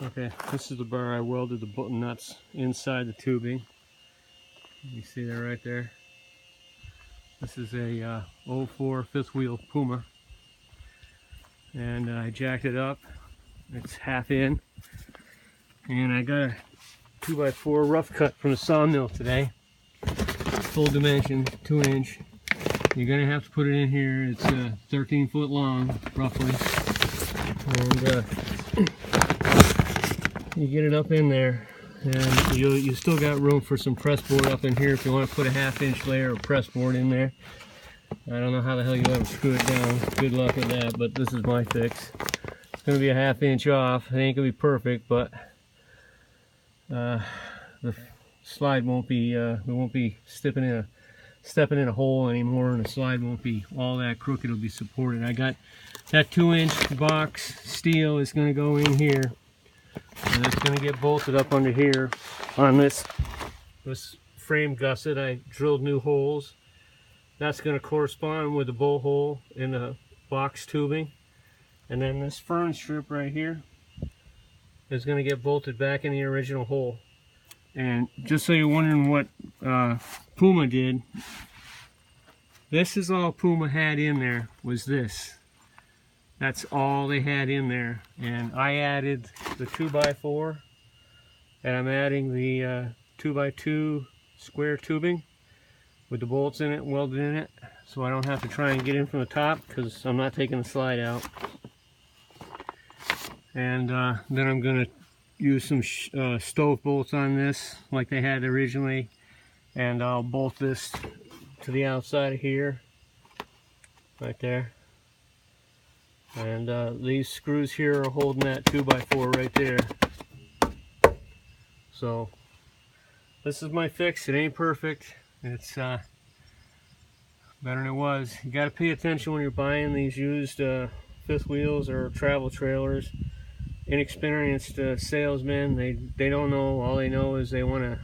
Okay, this is the bar I welded the button nuts inside the tubing. You see that right there? This is a 04 fifth wheel Puma, and I jacked it up. It's half in, and I got a 2x4 rough cut from the sawmill today, full dimension, 2-inch. You're gonna have to put it in here. It's 13 foot long, roughly, and you get it up in there, and you still got room for some press board up in here if you want to put a 1/2-inch layer of press board in there. I don't know how the hell you ever screw it down. Good luck with that, but this is my fix. It's going to be a 1/2 inch off. It ain't going to be perfect, but the slide won't be, we won't be stepping in a hole anymore, and the slide won't be all that crooked. It'll be supported. I got that 2-inch box steel is going to go in here, and it's going to get bolted up under here on this frame gusset. I drilled new holes. That's going to correspond with the bowl hole in the box tubing. And then this fern strip right here is going to get bolted back in the original hole. And just so you're wondering what Puma did, this is all Puma had in there, was this. That's all they had in there. And I added the 2x4, and I'm adding the 2x2 square tubing with the bolts in it, welded in it, so I don't have to try and get in from the top, because I'm not taking the slide out. And then I'm going to use some stove bolts on this, like they had originally, and I'll bolt this to the outside of here, right there. And these screws here are holding that 2x4 right there. So this is my fix. It ain't perfect. It's better than it was. You got to pay attention when you're buying these used fifth wheels or travel trailers. Inexperienced salesmen, they don't know. All they know is they want to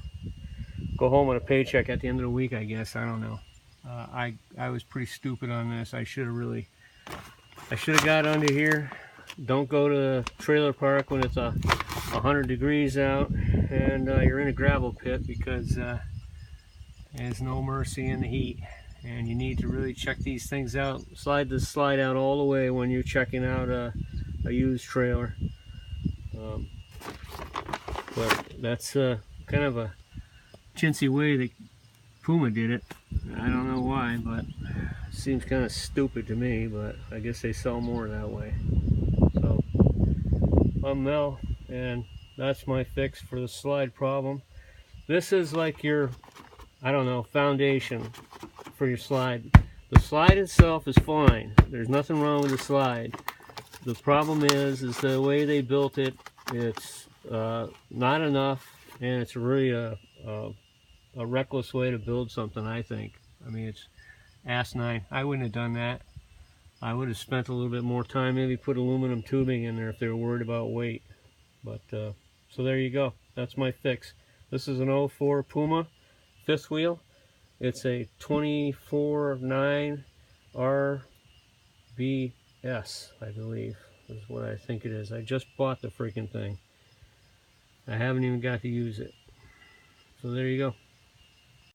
go home with a paycheck at the end of the week, I guess. I don't know. I was pretty stupid on this. I should have got under here. Don't go to the trailer park when it's 100 degrees out and you're in a gravel pit, because there's no mercy in the heat, and you need to really check these things out. Slide this slide out all the way when you're checking out a used trailer. But that's kind of a chintzy way that Puma did it. I don't know why, but it seems kind of stupid to me, but I guess they sell more that way. So I'm Mel, and that's my fix for the slide problem. This is like your, I don't know, foundation for your slide. The slide itself is fine. There's nothing wrong with the slide. The problem is the way they built it. It's not enough, and it's really a reckless way to build something, I think. I mean, it's asinine. I wouldn't have done that. I would have spent a little bit more time, maybe put aluminum tubing in there if they were worried about weight. But so there you go. That's my fix. This is an 04 Puma fifth wheel. It's a 24/9 RVS, I believe, is what I think it is. I just bought the freaking thing. I haven't even got to use it. So there you go.